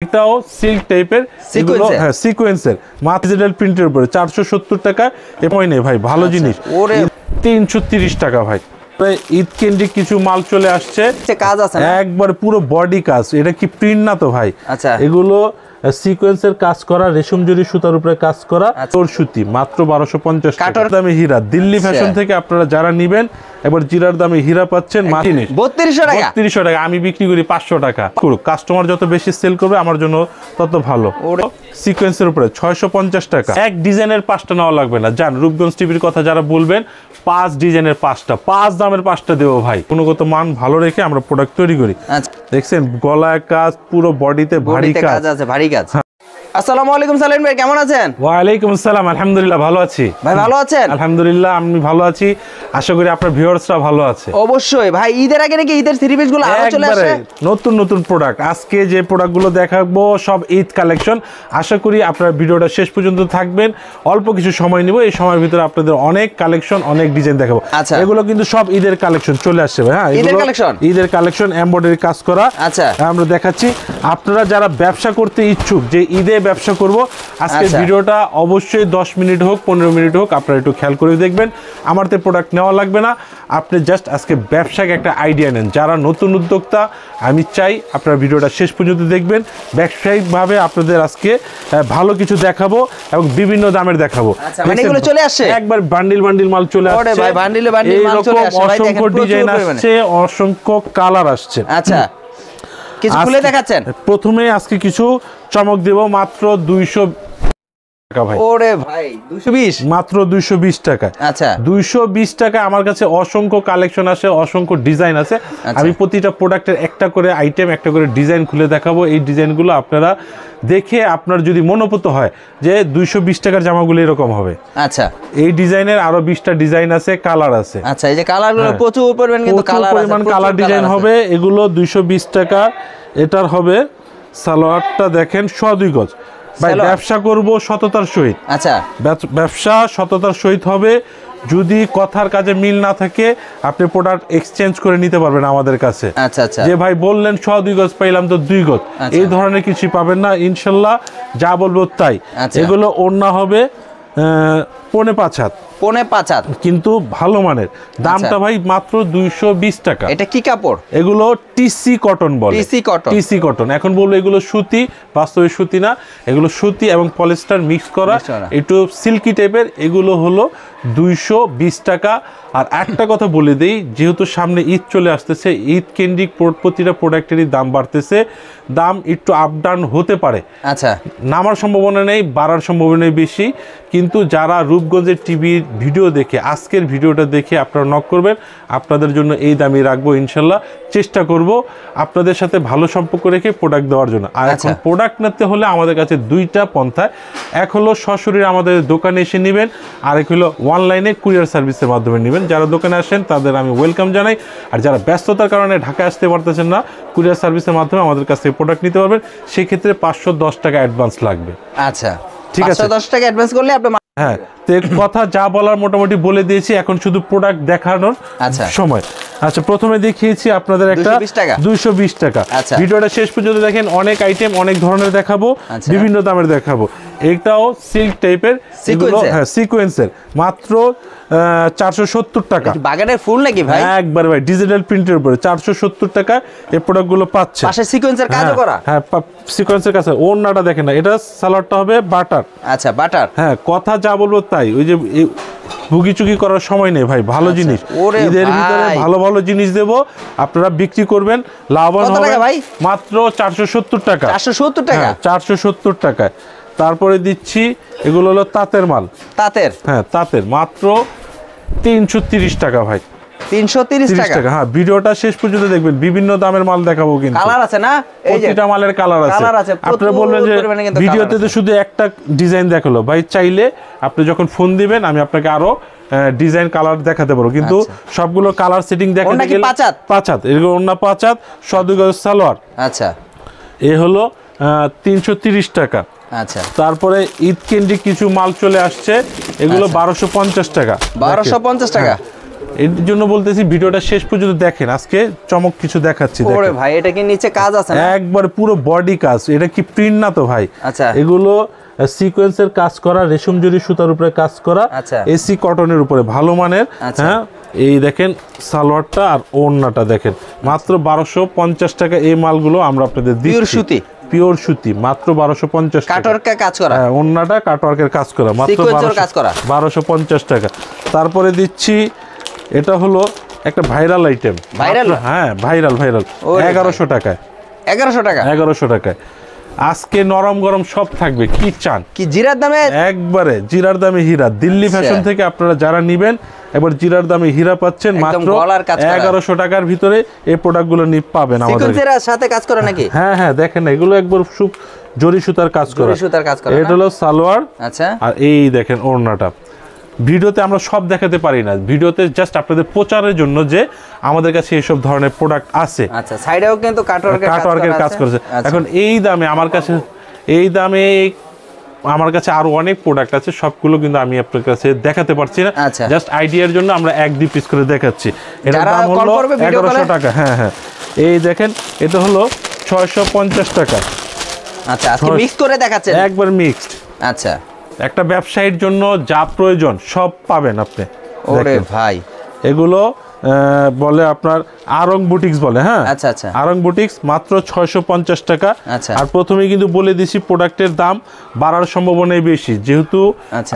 এটাও সিল্ক টাইপের, এগুলো হ্যাঁ সিকোয়েন্সের মাত্র ডিজিটাল প্রিন্টের উপরে 470 টাকা। এমন নেই ভাই, ভালো জিনিস 330 টাকা ভাই। ঈদ কেন্দ্রিক কিছু মাল চলে আসছে, কাজ আছে একবার পুরো বডি কাজ। এটা কি প্রিন্ট না তো ভাই? আচ্ছা, এগুলো সিকোয়েন্সের কাজ করা, রেশম জরি সুতার উপরে কাজ করা, তোর সুতি মাত্র 1250 টাকা দামে হীরা। দিল্লি ফ্যাশন থেকে আপনারা যারা নেবেন এবার জিরার দামে হীরা পাচ্ছেন 3200 টাকা। 3200 টাকা, আমি বিক্রি করি 500 টাকা। কাস্টমার যত বেশি সেল করবে আমার জন্য তত ভালো। সিকোয়েন্সের উপরে 650 টাকা। এক ডিজাইনের 5টা নেওয়া লাগবে না। জান রূপগঞ্জ টিভির কথা যারা বলবেন 5 ডিজাইনের 5টা, 5 দামের 5টা দেবো ভাই। গুণগত মান ভালো রেখে আমরা প্রোডাক্ট তৈরি করি। দেখছেন গলায় কাজ, পুরো বডিতে ভারী কাজ আছে, ভারী কাজ। আসসালামু আলাইকুম সালেম ভাই, কেমন আছেন? ওয়া আলাইকুম আসসালাম, আলহামদুলিল্লাহ ভালো আছি ভাই। ভালো আছেন? আলহামদুলিল্লাহ আমি ভালো আছি, আশা করি আপনার ভিউয়ার্সরা ভালো আছে। অবশ্যই ভাই, ঈদের আগে নাকি ঈদের থ্রি পিস গুলো আরো চলে আসে, নতুন নতুন প্রোডাক্ট। আজকে যে প্রোডাক্টগুলো দেখাবো সব ঈদ কালেকশন। আশা করি আপনারা ভিডিওটা শেষ পর্যন্ত থাকবেন। অল্প কিছু সময় নিব, এই সময়ের ভিতরে আপনাদের অনেক কালেকশন, অনেক ডিজাইন দেখাবো। এগুলো কিন্তু সব ঈদের কালেকশন চলে আসছে ভাই। হ্যাঁ, ঈদের কালেকশন এমব্রয়ডারি কাজ করা। আচ্ছা, আমরা দেখাচ্ছি। আপনারা যারা ব্যবসা করতে ইচ্ছুক যে ঈদে ব্যবসা করব, আজকে ভিডিওটা অবশ্যই 10 মিনিট হোক 15 মিনিট হোক আপনারা একটু খেয়াল করে দেখবেন। আমার তো প্রোডাক্ট নেওয়া লাগবে না, আপনি জাস্ট আজকে ব্যবসাকে একটা আইডিয়া নেন। যারা নতুন উদ্যোক্তা, আমি চাই আপনারা ভিডিওটা শেষ পর্যন্ত দেখবেন। ব্যবসায়িকভাবে আপনাদের আজকে ভালো কিছু দেখাবো এবং বিভিন্ন দামের দেখাবো। মানে এগুলো চলে আসছে একবার বান্ডিল বান্ডিল মাল চলে আসছে ভাই, বান্ডিলে বান্ডিল মাল চলে আসছে ভাই। দেখেন অসংখ্য ডিজাইন আসছে, অসংখ্য কালার আসছে। আচ্ছা, কিছু খুলে দেখাচ্ছেন? প্রথমে আজকে কিছু চমক দেব, মাত্র 200 টাকা ভাই। ওরে ভাই 220, মাত্র 220 টাকা। আচ্ছা, 220 টাকা। আমার কাছে অসংখ্য কালেকশন আছে, অসংখ্য ডিজাইন আছে। আমি প্রতিটা প্রোডাক্টের একটা করে আইটেম, একটা করে ডিজাইন খুলে দেখাবো। এই ডিজাইনগুলো আপনারা দেখে আপনার যদি মনোভূত হয় যে 220 টাকার জামাগুলো এরকম হবে। আচ্ছা, এই ডিজাইনের আরো 20টা ডিজাইন আছে, কালার আছে। আচ্ছা, এই যে কালারগুলো প্রচুর পরিমাণ, কিন্তু কালার ডিজাইন হবে। এগুলো 220 টাকা। এটার হবে সালোয়ারটা দেখেন 2 গজ ভাই। ব্যবসা করব সততার সহিত। আচ্ছা, ব্যবসা সততার সহিত হবে। যদি কথার কাজে মিল না থাকে আপনি প্রোডাক্ট এক্সচেঞ্জ করে নিতে পারবেন আমাদের কাছে। আচ্ছা আচ্ছা, যে ভাই বললেন 2 গজ পাইলাম তো 2 গজ, এই ধরনের কিছু পাবেন না ইনশাল্লাহ, যা বলবো তাই। এগুলো ওড়না হবে 5.5 হাত, 5.5 হাত, কিন্তু ভালো মানের। দামটা ভাই মাত্র 220 টাকা। এটা কি কাপড়? এগুলো টিসি কটন বলে। TC cotton. এখন বলবো এগুলো সুতি, বাস্তবে সুতি না, এগুলো সুতি এবং পলিস্টার মিক্স করা, একটু সিল্কি টাইপের। এগুলো হলো 220 টাকা। আর একটা কথা বলে দেই, যেহেতু সামনে ঈদ চলে আসতেছে, ঈদ কেন্দ্রিক প্রতিটা প্রোডাক্টেরই দাম বাড়তেছে। দাম একটু আপ ডাউন হতে পারে। আচ্ছা, নামার সম্ভাবনা নেই, বাড়ার সম্ভাবনা বেশি। কিন্তু যারা রূপগঞ্জের টিভির ভিডিও দেখে, আজকের ভিডিওটা দেখে আপনারা নক করবেন, আপনাদের জন্য এই দামই রাখবো ইনশাল্লাহ। চেষ্টা করব আপনাদের সাথে ভালো সম্পর্ক রেখে প্রোডাক্ট দেওয়ার জন্য। আর এখন প্রোডাক্ট নিতে হলে আমাদের কাছে 2টা পন্থায়, এক হলো সরাসরি আমাদের দোকানে এসে নেবেন, আর এক হলো অনলাইনে কুরিয়ার সার্ভিসের মাধ্যমে নেবেন। যারা দোকানে আসেন তাদের আমি ওয়েলকাম জানাই। আর যারা ব্যস্ততার কারণে ঢাকায় আসতে পারতেছেন না, কুরিয়ার সার্ভিসের মাধ্যমে আমাদের কাছ থেকে প্রোডাক্ট নিতে পারবেন। সেক্ষেত্রে 510 টাকা অ্যাডভান্স লাগবে। আচ্ছা, ঠিক আছে, 510 টাকা অ্যাডভান্স করলে আপনি। হ্যাঁ, তো কথা যা বলার মোটামুটি বলে দিয়েছি, এখন শুধু প্রোডাক্ট দেখানোর সময়। আচ্ছা, প্রথমে দেখিয়েছি আপনাদের একটা 220 টাকা। ভিডিওটা শেষ পর্যন্ত দেখেন, অনেক আইটেম অনেক ধরনের দেখাবো, বিভিন্ন দামের দেখাবো। এটাও সিল্ক টাইপের, হ্যাঁ সিকোয়েন্সের, মাত্র 470 টাকা। বাগানের ফুল নাকি ভাই? একবার ভাই, ডিজিটাল প্রিন্টের উপরে 470 টাকা এই প্রোডাক্টগুলো পাচ্ছে। পাশে সিকোয়েন্সের কাজও করা। হ্যাঁ, সিকোয়েন্সের কাজ। ওড়নাটা দেখেন না, এটা সালোয়ারটা হবে বাটার। আচ্ছা, বাটার। হ্যাঁ, কথা যা বলবো তাই। ওই যে ভুগিচুকি করার সময় নেই ভাই, ভালো জিনিস। ঈদের ভিতরে ভালো ভালো জিনিস দেবো, আপনারা বিক্রি করবেন, লাভবান হবেন। মাত্র 470 টাকা। 470 টাকা, 470 টাকায়। তারপরে দিচ্ছি এগুলো হলো তাঁতের মাল। তাঁতের? হ্যাঁ, তাঁতের, মাত্র 330 টাকা ভাই। 330 টাকা। হ্যাঁ, ভিডিওটা শেষ পর্যন্ত দেখবেন, বিভিন্ন দামের মাল দেখাবো। কিন্তু কালার আছে না, প্রতিটা মালের কালার আছে। আপনারা বলবেন যে ভিডিওতে তো শুধু একটা ডিজাইন দেখালো, ভাই চাইলে আপনি যখন ফোন দিবেন আমি আপনাকে আরো ডিজাইন কালার দেখাতে পারবো। কিন্তু সবগুলো কালার সেটিং দেখাতে গেলে 5 হাত, এগুলো ওড়না 5 হাত, 2 গজ সালোয়ার। আচ্ছা, এ হলো 330 টাকা। আচ্ছা, তারপরে ঈদ কেন্দ্রিক কিছু মাল চলে আসছে, এগুলো 1250 টাকা। 1250 টাকা। এর জন্য বলতেছি ভিডিওটা শেষ পর্যন্ত দেখেন, আজকে চমক কিছু দেখাচ্ছি। ওরে ভাই এটা কি নিচে কাজ আছে না? একবার পুরো বডি কাজ, এটা কি প্রিন্ট না তো ভাই? আচ্ছা এগুলো সিকোয়েন্সের কাজ করা, রেশম জরি সুতার উপরে কাজ করা, আচ্ছা এসি কটনের উপরে ভালো মানের। হ্যাঁ এই দেখেন সালোয়ারটা আর ওড়নাটা দেখেন, মাত্র 1250 টাকা এই মালগুলো আমরা আপনাদের দিচ্ছি। পিওর সুতি, পিওর সুতি মাত্র 1250 টাকা। কাটওয়ার্কের কাজ করা, হ্যাঁ ওড়নাটা কাটওয়ার্কের কাজ করা মাত্র সিকোয়েন্সের কাজ করা 1250 টাকা। তারপরে দিচ্ছি এটা হলো একটা ভাইরাল আইটেম। ভাইরাল? হ্যাঁ ভাইরাল 1100 টাকায়। 1100 টাকা? 1100 টাকায়। আজকে নরম গরম সব থাকবে, কি চান? কি জিরার দামে? একবারে জিরার দামে হীরা। দিল্লি ফ্যাশন থেকে আপনারা যারা নিবেন এবার জিরার দামে হীরা পাচ্ছেন মাত্র 1100 টাকার ভিতরে। এই প্রোডাক্টগুলো পাবেন আমাদের। সিকোয়েন্সের সাথে কাজ করা নাকি? হ্যাঁ হ্যাঁ দেখেন এগুলো একবার জরি সুতার কাজ করা, জরি সুতার কাজ করা। এটা হলো সালোয়ার। আচ্ছা আর এই দেখেন ওড়নাটা। ভিডিওতে আমরা সব দেখাতে পারি না, ভিডিওতে জাস্ট আপনাদের প্রচারের জন্য যে আমাদের কাছে এইসব ধরনের প্রোডাক্ট আছে। আচ্ছা সাইডেও কিন্তু কাটওয়ার্কের কাজ করেছে। এখন এই দামে আমার কাছে, এই দামে আমার কাছে আরো অনেক প্রোডাক্ট আছে, সবগুলো কিন্তু আমি আপনার কাছে দেখাতে পারছি না। জাস্ট আইডিয়ার জন্য আমরা 1-2 পিস করে দেখাচ্ছি। এটার দাম হলো 1100 টাকা। হ্যাঁ হ্যাঁ এই দেখেন এটা হলো 650 টাকা। আচ্ছা আজকে মিক্স করে দেখাচ্ছেন? একবার মিক্সড। আচ্ছা একটা ব্যবসায়ীর জন্য যা প্রয়োজন সব পাবেন আপনি। ওরে ভাই এগুলো বলে আপনার আরং বুটিক্স বলে। হ্যাঁ আচ্ছা আচ্ছা আরং বুটিক্স মাত্র 650 টাকা। আচ্ছা আর প্রথমেই কিন্তু বলে দিছি প্রোডাক্টের দাম বাড়ার সম্ভাবনাই বেশি, যেহেতু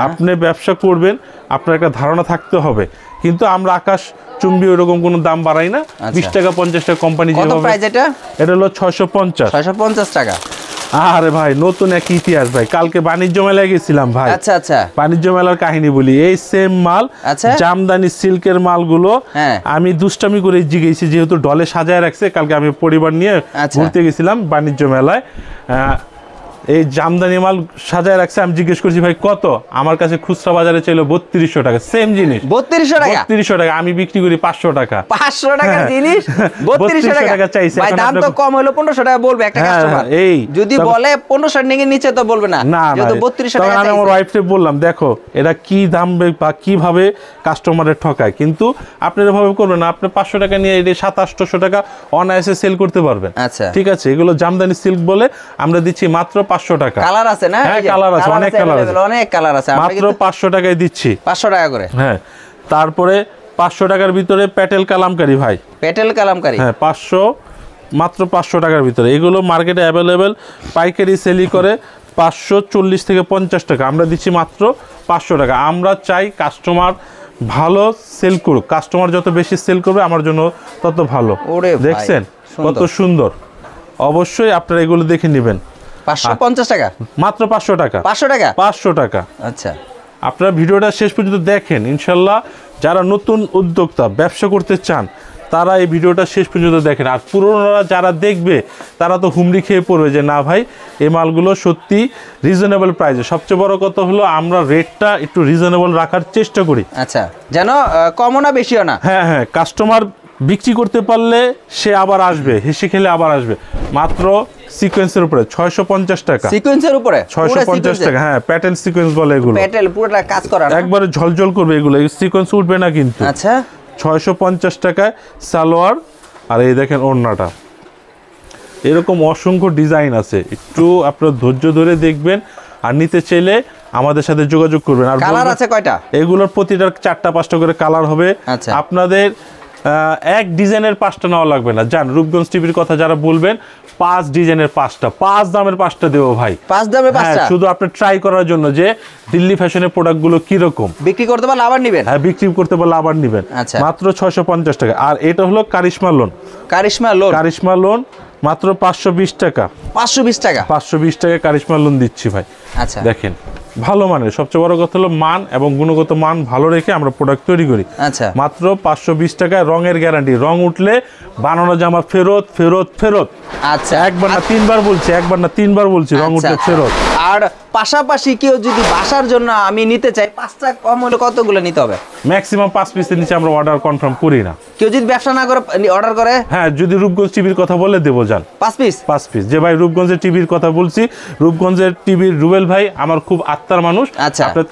আপনি ব্যবসা করবেন আপনার একটা ধারণা থাকতে হবে। কিন্তু আমরা আকাশ চুম্বি ওরকম কোনো দাম বাড়াই না। 20 টাকা 50 টাকা কোম্পানি যেভাবে। এটা হলো 650 টাকা। আরে ভাই নতুন এক ইতিহাস ভাই, কালকে বাণিজ্য মেলায় গেছিলাম ভাই। আচ্ছা আচ্ছা বাণিজ্য মেলার কাহিনী বলি। এই সেম মাল জামদানি সিল্কের মালগুলো আমি দুষ্টামি করে জিগেছি, যেহেতু ডলে সাজায় রাখছে। কালকে আমি পরিবার নিয়ে ঘুরতে গেছিলাম বাণিজ্য মেলায়, এই জামদানি মাল সাজায় রাখছে। আমি জিজ্ঞেস করছি ভাই কত, আমার কাছে খুচরা বাজারে চাইলো 3200 টাকা। সেম জিনিস 3200 টাকা। 3200 টাকা, আমি বিক্রি করি 500 টাকা। 500 টাকার জিনিস 3200 টাকা চাইছে। ভাই দাম তো কম হলো, 1500 টাকা বলবে একটা কাস্টমার। এই যদি বলে 1500 টাকা নিচে তো বলবে না, যেহেতু 3200 টাকা। আমি আমার ওয়াইফকে বললাম দেখো এটা কি দাম বা কিভাবে কাস্টমারের ঠকায়, কিন্তু আপনি এভাবে করবেন না। আপনি 500 টাকা নিয়ে এটা 700-800 টাকা অনায়াসে সেল করতে পারবেন। আচ্ছা ঠিক আছে, এগুলো জামদানি সিল্ক বলে আমরা দিচ্ছি মাত্র 500 টাকা। কালার আছে না? হ্যাঁ কালার আছে, অনেক কালার আছে, অনেক কালার আছে। মাত্র 500 টাকায় দিচ্ছি। 500 টাকা করে? হ্যাঁ। তারপরে 500 টাকার ভিতরে প্যাটেল কালামকারী ভাই। প্যাটেল কালামকারী হ্যাঁ 500, মাত্র 500 টাকার ভিতরে। এগুলো মার্কেটে অ্যাভেলেবেল, পাইকারি সেলই করে 540 থেকে 50 টাকা। আমরা দিচ্ছি মাত্র 500 টাকা। আমরা চাই কাস্টমার ভালো সেল করুক, কাস্টমার যত বেশি সেল করবে আমার জন্য তত ভালো। দেখছেন কত সুন্দর? অবশ্যই আপনারা এগুলো দেখে নেবেন। 550 টাকা মাত্র 500 টাকা। 500 টাকা? 500 টাকা। আচ্ছা আপনারা ভিডিওটা শেষ পর্যন্ত দেখেন, ইনশাল্লাহ যারা নতুন উদ্যোক্তা ব্যবসা করতে চান তারা এই ভিডিওটা শেষ পর্যন্ত দেখেন। আর পুরোনোরা যারা দেখবে তারা তো হুমড়ি খেয়ে পড়বে যে না ভাই এই মালগুলো সত্যি রিজনেবল প্রাইসে। সবচেয়ে বড় কথা হলো আমরা রেটটা একটু রিজনেবল রাখার চেষ্টা করি। আচ্ছা যেন কমও না বেশিও না। হ্যাঁ হ্যাঁ কাস্টমার বিক্রি করতে পারলে সে আবার আসবে, হেসে খেলে আবার আসবে। মাত্র সিকোয়েন্সের উপরে 650 টাকা। সিকোয়েন্সের উপরে 650 টাকা। হ্যাঁ প্যাটেল সিকোয়েন্স বলে এগুলো। প্যাটেল পুরোটা কাজ করা একবারে ঝলঝল করবে এগুলো, এই সিকোয়েন্স উঠবে না কিন্তু। আচ্ছা 650 টাকায় সালোয়ার। আর এই দেখেন ওড়নাটা, এরকম অসংখ্য ডিজাইন আছে, একটু আপনারা ধৈর্য ধরে দেখবেন। আর নিতে চাইলে আমাদের সাথে যোগাযোগ করবেন। আর কালার আছে কয়টা? এগুলোর প্রতিটার 4টা-5টা করে কালার হবে। আপনাদের এক ডিজাইনের 5টা নেওয়া লাগবে না। জান রূপগঞ্জ টিভির কথা যারা বলবেন 5 ডিজাইনের 5টা, 5 দামের 5টা দেবো ভাই। 5 দামে 5টা শুধু আপনি ট্রাই করার জন্য যে দিল্লি ফ্যাশনের প্রোডাক্টগুলো কিরকম। বিক্রি করতে পারলে আবার নেবেন। হ্যাঁ বিক্রি করতে পারলে আবার নেবেন। মাত্র 650 টাকা। আর এটা হলো কারিশমা লোন। কারিশমা লোন মাত্র 520 টাকা। 520 টাকা? 520 টাকা কারিশমা লোন দিচ্ছি ভাই। আচ্ছা দেখেন ভালো মানের, সবচেয়ে বড় কথা হলো মান এবং গুণগত মান ভালো রেখে আমরা প্রোডাক্ট তৈরি করি। আচ্ছা মাত্র 520 টাকায় রঙের গ্যারান্টি। রং উঠলে বানানো জামা ফেরত ফেরত ফেরত। আচ্ছা একবার না 3বার বলছি, একবার না 3বার বলছি, রং উঠলে ফেরত। আর পাশাপাশি কেউ যদি বাসার জন্য আমি নিতে চাই, 5টা কম হলে কতগুলো নিতে হবে? ম্যাক্সিমাম 5 পিসের নিচে আমরা অর্ডার কনফার্ম করি না। কেউ যদি ব্যবসা না করে অর্ডার করে? হ্যাঁ, যদি রূপগঞ্জ টিভির কথা বলে দেবো যান 5 পিস। 5 পিস। যে ভাই রূপগঞ্জের টিভির কথা বলছি, রূপগঞ্জের টিভির রুবেল ভাই আমার খুব আত্মার মানুষ। আচ্ছা, আপনি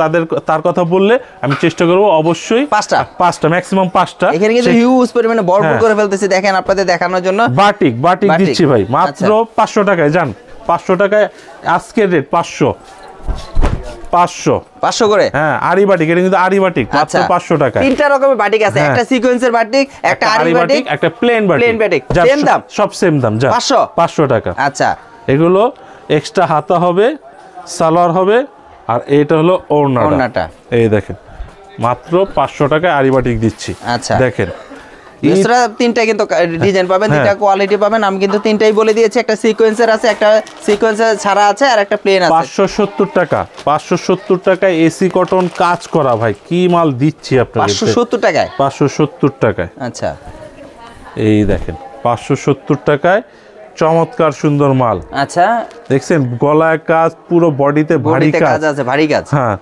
তার কথা বললে আমি চেষ্টা করব অবশ্যই 5টা ম্যাক্সিমাম 5টা। এখানে কিন্তু হিউজ পরিমাণে ভরপুর করে ফেলতেছি, দেখেন আপনাদের দেখানোর জন্য। বাটিক দিচ্ছি ভাই মাত্র 500 টাকায়। যান 500 টাকায় আজকের রেট 500 করে। হ্যাঁ, আরি বাটিক, এটা কিন্তু আরি বাটিক মাত্র 500 টাকা। 3টা রকমের বাটিক আছে, একটা সিকোয়েন্সের বাটিক, একটা আরি বাটিক, একটা প্লেন বাটিক। সেম দাম, সব সেম দাম। যা 500 টাকা। আচ্ছা, এগুলো এক্সট্রা হাতা হবে, সালোয়ার হবে, আর এটা হলো ওড়নাটা। এই দেখেন মাত্র 500 টাকায় আরি বাটিক দিচ্ছি। আচ্ছা, দেখেন এছাড়া 3টা কিন্তু ডিজাইন পাবেন, 3টা কোয়ালিটি পাবেন। আমি কিন্তু 3টাই বলে দিয়েছি, একটা সিকোয়েন্সের আছে, একটা সিকোয়েন্সের ছাড়া আছে, আর একটা প্লেন আছে। 570 টাকা। 570 টাকায় এসি কটন কাজ করা ভাই, কি মাল দিচ্ছি আপনাকে। 570 টাকায়। 570 টাকায়। আচ্ছা, এই দেখেন 570 টাকায় চমৎকার সুন্দর মাল। আচ্ছা, দেখছেন গলায় কাজ, পুরো বডিতে ভারী কাজ আছে, ভারী কাজ। হ্যাঁ,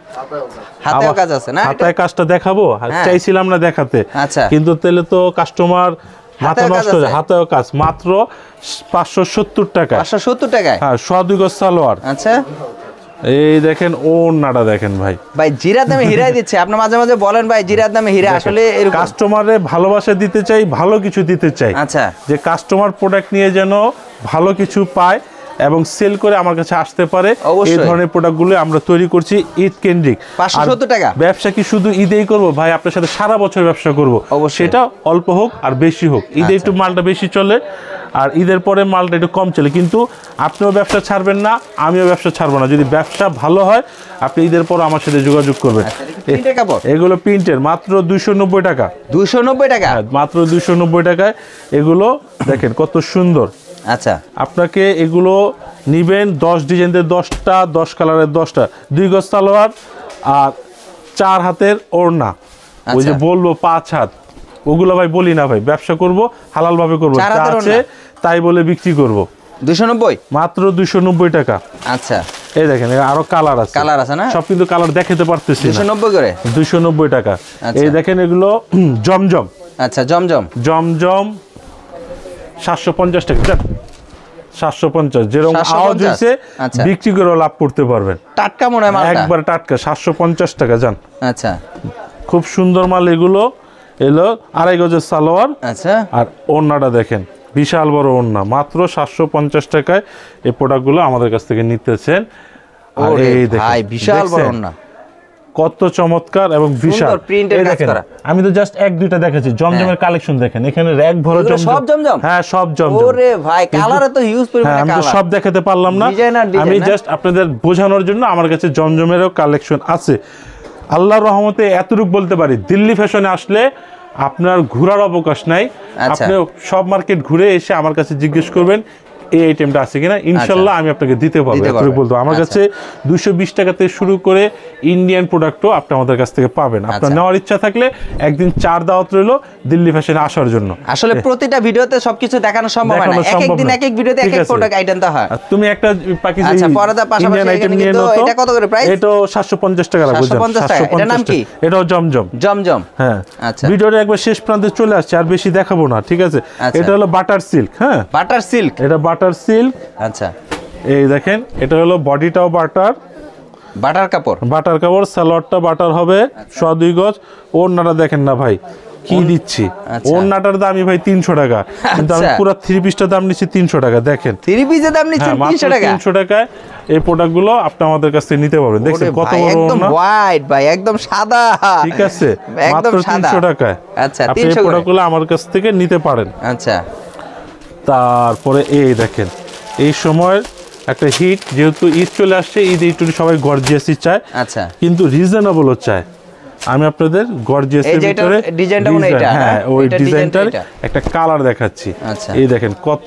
হাতেও কাজ আছে না? হাতায় কাজটা দেখাবো, চাইছিলাম না দেখাতে, আচ্ছা, কিন্তু তাহলে তো কাস্টমার মাথা নষ্ট হয়ে যায়। হাতেও কাজ মাত্র 570 টাকা। 570 টাকায়। হ্যাঁ, সোয়া 2 গজ সালোয়ার। আচ্ছা, এই দেখেন ওড়নাটা দেখেন ভাই। ভাই জিরার দামে হীরাই দিচ্ছে। আপনি মাঝে মাঝে বলেন ভাই জিরার দামে হীরা, আসলে কাস্টমারে ভালোবাসা দিতে চাই, ভালো কিছু দিতে চাই। আচ্ছা, যে কাস্টমার প্রোডাক্ট নিয়ে যেন ভালো কিছু পায় এবং সেল করে আমার কাছে আসতে পারে, এই ধরনের প্রোডাক্টগুলো আমরা তৈরি করছি ঈদ কেন্দ্রিক। 570 টাকা। ব্যবসা কি শুধু ঈদেই করব ভাই? আপনার সাথে সারা বছর ব্যবসা করব, সেটা অল্প হোক আর বেশি হোক। ঈদে একটু মালটা বেশি চলে, আর ঈদের পরে মালটা একটু কম চলে, কিন্তু আপনিও ব্যবসা ছাড়বেন না, আমিও ব্যবসা ছাড়বো না। যদি ব্যবসা ভালো হয় আপনি ঈদের পর আমার সাথে যোগাযোগ করবেন। এগুলো প্রিন্টের মাত্র 290 টাকা। 290 টাকা, মাত্র 290 টাকায় এগুলো দেখেন কত সুন্দর। আচ্ছা, আপনাকে এগুলো নিবেন 10 ডিজাইনের 10টা, 10 কালারের 10টা, 2 গজ সালোয়ার আর 4 হাতের ওড়না। ওই যে বলবো 5 হাত, ওগুলো ভাই বলি না ভাই, ব্যবসা করব হালাল ভাবে করব, যা আছে তাই বলে বিক্রি করব। 290 মাত্র 290 টাকা। আচ্ছা, এই দেখেন আরো কালার আছে না? সব কিন্তু কালার দেখাতে পারতেছি না। 290 করে। 290 টাকা। এই দেখেন এগুলো জমজম। আচ্ছা, জমজম 750 টাকা। 750, যেরকম আওয়াজ হয়েছে বিক্রি করে লাভ করতে পারবেন। টাটকা মনে হয় মালটা, একবার টাটকা। 750 টাকা। যান। আচ্ছা, খুব সুন্দর মাল এগুলো। এলো 2.5 গজের সালোয়ার। আচ্ছা, আর ওড়নাটা দেখেন বিশাল বড় ওড়না। মাত্র 750 টাকায় এই প্রোডাক্টগুলো আমাদের কাছ থেকে নিতেছেন। আর এই দেখেন বিশাল বড় ওড়না, কত চমৎকার এবং বিশাল প্রিন্টের কাজ করা। আমি তো জাস্ট 1-2টা দেখাচ্ছি। জমজমের কালেকশন দেখেন, এখানে র‍্যাক ভরা জমজম। সব জমজম? হ্যাঁ, সব জমজম। ওরে ভাই, কালারে তো হিউজ পরিমাণে কালার। আমি তো সব দেখাতে পারলাম না, আমি জাস্ট আপনাদের বোঝানোর জন্য আমার কাছে জমজমেরও কালেকশন আছে। আল্লাহর রহমতে এতটুকু বলতে পারি, দিল্লি ফ্যাশনে আসলে আপনার ঘোরার অবকাশ নাই। আপনি সব মার্কেট ঘুরে এসে আমার কাছে জিজ্ঞেস করবেন এই আইটেমটা আছে কিনা, ইনশাল্লাহ আমি আপনাকে দিতে পারবো। এতটুকু বলতো, আমার কাছে 220 টাকা থেকে শুরু করে ইন্ডিয়ান প্রোডাক্টও আপনি আমাদের কাছ থেকে পাবেন। আপনার নেওয়ার ইচ্ছা থাকলে একদিন 4 দাওয়াত রইলো দিল্লি ফ্যাশনে আসার জন্য। আসলে প্রতিটা ভিডিওতে সবকিছু দেখানো সম্ভব হয় না, এক এক দিন এক এক ভিডিওতে এক এক প্রোডাক্ট আইটেম তা হয়। তুমি একটা পাকিস্তানি আচ্ছা, পর্দা পাশাপাশি আইটেম নিয়ে নাও। এটা কত করে প্রাইস? এটা 750 টাকা রাখবো। 750 টাকা। এটার নাম কি? এটাও জমজম। জমজম, হ্যাঁ। আচ্ছা, ভিডিওটা একবার শেষ প্রান্তে চলে আসছে, আর বেশি দেখাবো না, ঠিক আছে? এটা হলো বাটার সিল্ক। হ্যাঁ, বাটার সিল্ক। এটা বাটার সিল্ক। আচ্ছা, এই দেখেন এটা হলো বডিটাও বাটার কাপড়। সালোয়ারটা বাটার হবে, 2 গজ। ওড়নাটা দেখেন না ভাই কি দিচ্ছি। ওড়নাটার দামই ভাই 300 টাকা, কিন্তু আমি পুরো 3 পিসটার দাম নিচ্ছি 300 টাকা। দেখেন 3 পিসের দাম নিচ্ছেন 300 টাকা। 300 টাকায় এই প্রোডাক্টগুলো আপনি আমাদের কাছ থেকে নিতে পারবেন। দেখছেন কত বড় ওড়না, একদম হোয়াইট ভাই, একদম সাদা, ঠিক আছে? মাত্র 300 টাকায়। আচ্ছা, আপনি এই প্রোডাক্টগুলো আমার কাছ থেকে নিতে পারেন। আচ্ছা, তারপরে এই দেখেন এই সময়ের একটা হিট, যেহেতু ঈদ চলে আসছে, ঈদে একটু সবাই গর্জিয়াসই চায়, আচ্ছা, কিন্তু রিজনেবলও চায়। আমি আপনাদের গর্জিয়াসের ভিতরে ডিজাইনটা মনে এটা, হ্যাঁ, ওই ডিজাইনটার একটা কালার দেখাচ্ছি। এই দেখেন কত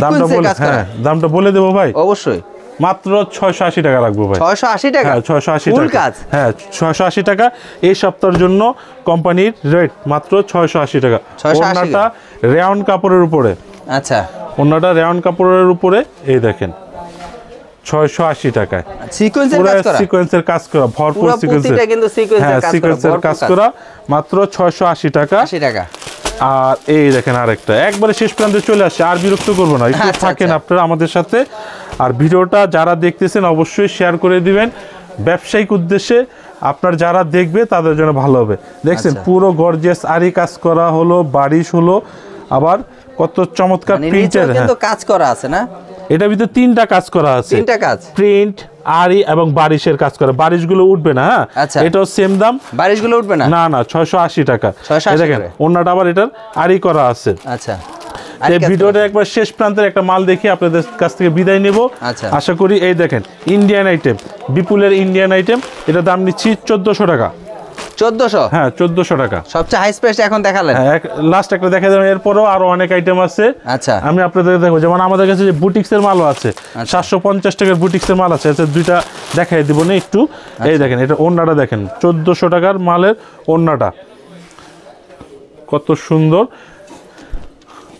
দামটা বলে, হ্যাঁ দামটা বলে দেবো ভাই, অবশ্যই। মাত্র 680 টাকা রাখবো ভাই। 680 টাকা? হ্যাঁ, 680 টাকা। হ্যাঁ, 680 টাকা। এই সপ্তাহের জন্য কোম্পানির রেট মাত্র 680 টাকা। ওড়নাটা রেয়ন কাপড়ের উপরে। আচ্ছা, ওড়নাটা রেয়ন কাপড়ের উপরে। এই দেখেন 680 টাকায় সিকোয়েন্সের কাজ করা, সিকোয়েন্সের কাজ করা, ভরপুর সিকোয়েন্সের, কিন্তু সিকোয়েন্সের কাজ করা, মাত্র 680 টাকা। 80 টাকা। আর এই দেখেন আরেকটা একবারে শেষ প্রান্তে চলে আসছে, আর বিরক্ত করবো না, একটু থাকেন আপনারা আমাদের সাথে। আর ভিডিওটা যারা দেখতেছেন অবশ্যই শেয়ার করে দিবেন ব্যবসায়িক উদ্দেশ্যে, আপনার যারা দেখবে তাদের জন্য ভালো হবে। দেখছেন পুরো গর্জিয়াস আরি কাজ করা হলো, বারিশ হলো, আবার কত চমৎকার প্রিন্টের, কিন্তু কাজ করা আছে না, এটার ভিতরে 3টা কাজ করা আছে, 3টা কাজ, প্রিন্ট, আরি এবং বারিশের কাজ করা। বারিশগুলো উঠবে না, হ্যাঁ এটাও সেম দাম, বারিশগুলো উঠবে না, না 680 টাকা। দেখেন ওন্নাটা আবার এটার আরি করা আছে। আচ্ছা, এই ভিডিওটা একবার শেষ প্রান্তের একটা মাল দেখি আপনাদের কাছ থেকে বিদায় নেব। আশা করি এই দেখেন ইন্ডিয়ান আইটেম, বিপুলের ইন্ডিয়ান আইটেম, এটা দাম নিচ্ছি 1400 টাকা। 1400? হ্যাঁ 1400 টাকা সবচেয়ে হাই প্রাইস এখন দেখালেন, লাস্ট একটা দেখা যাবে, এরপরও আরো অনেক আইটেম আছে। আচ্ছা, আমি আপনাদের দেখবো, যেমন আমাদের কাছে যে বুটিক্সের মালও আছে, 750 টাকার বুটিক্সের মাল আছে, দুইটা দেখাই দিব না একটু। এই দেখেন এটা ওন্নাটা দেখেন, 1400 টাকার মালের ওন্নাটা কত সুন্দর,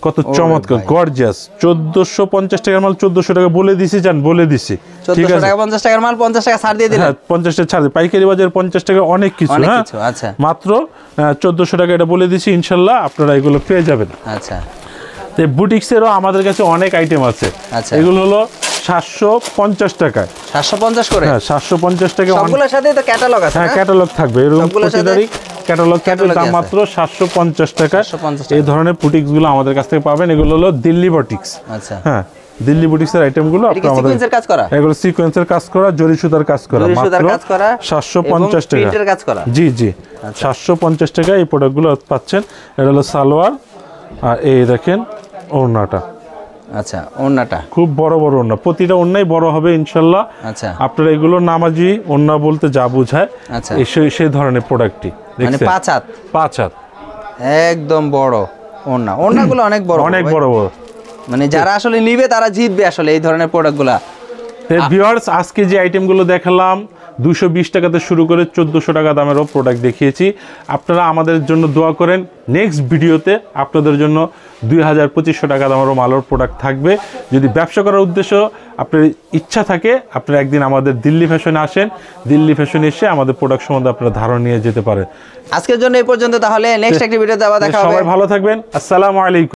কত চমৎকার গর্জিয়াস। 1450 টাকার মাল 1400 টাকা বলে দিছি, জান বলে দিছি, ঠিক আছে। 50 টাকার মাল 50 টাকা ছাড় দিয়ে দিলেন, 50 টাকা ছাড়, পাইকারি বাজার 50 টাকা অনেক কিছু, হ্যাঁ আচ্ছা, মাত্র 1400 টাকা এটা বলে দিছি, ইনশাআল্লাহ আপনারা এগুলো পেয়ে যাবেন। আচ্ছা, তো বুটিক্সেরও আমাদের কাছে অনেক আইটেম আছে, এগুলো হলো 750 টাকায়, 750 করে, হ্যাঁ 750 টাকা। সবগুলোর সাথে তো ক্যাটালগ আছে, হ্যাঁ ক্যাটালগ থাকবে, এরকম প্রতিটারই ক্যাটালগ থাকবে, দাম মাত্র 750 টাকা। এই ধরনের বুটিক্সগুলো আমাদের কাছ থেকে পাবেন, এগুলো হলো দিল্লি বুটিক্স। আচ্ছা, হ্যাঁ দিল্লি বুটিক্সের আইটেমগুলো আপনারা আমাদের সিকোয়েন্সের কাজ করা, এগুলো সিকোয়েন্সের কাজ করা, জরি সুতার কাজ করা, মাত্র 750 টাকা। প্রিন্টের কাজ করা, জি 750 টাকা এই প্রোডাক্টগুলো পাচ্ছেন। এটা হলো সালোয়ার, আর এই দেখেন ওড়নাটা, আচ্ছা ওড়নাটা খুব বড় বড় ওড়না, প্রতিটা ওড়নাই বড় হবে ইনশাআল্লাহ। আচ্ছা, আপনারা এগুলো নামাজি ওড়না বলতে যা বোঝায়, আচ্ছা সেই ধরনের প্রোডাক্টই, মানে 5 হাত একদম বড় ওড়না, ওড়নাগুলো অনেক বড়, অনেক বড় বড়, মানে যারা আসলে নিবে তারা জিতবে আসলে এই ধরনের প্রোডাক্টগুলা। ভিউয়ার্স আজকে যে আইটেমগুলো দেখালাম 220 টাকাতে শুরু করে 1400 টাকা দামেরও প্রোডাক্ট দেখিয়েছি। আপনারা আমাদের জন্য দোয়া করেন, নেক্সট ভিডিওতে আপনাদের জন্য 2500 টাকা দামেরও মালের প্রোডাক্ট থাকবে। যদি ব্যবসা করার উদ্দেশ্য আপনার ইচ্ছা থাকে, আপনারা একদিন আমাদের দিল্লি ফ্যাশনে আসেন, দিল্লি ফ্যাশনে এসে আমাদের প্রোডাক্ট সম্বন্ধে আপনারা ধারণা নিয়ে যেতে পারেন। আজকের জন্য এই পর্যন্ত, তাহলে নেক্সট একটা ভিডিওতে আবার দেখা হবে। সবাই ভালো থাকবেন, আসসালামু আলাইকুম।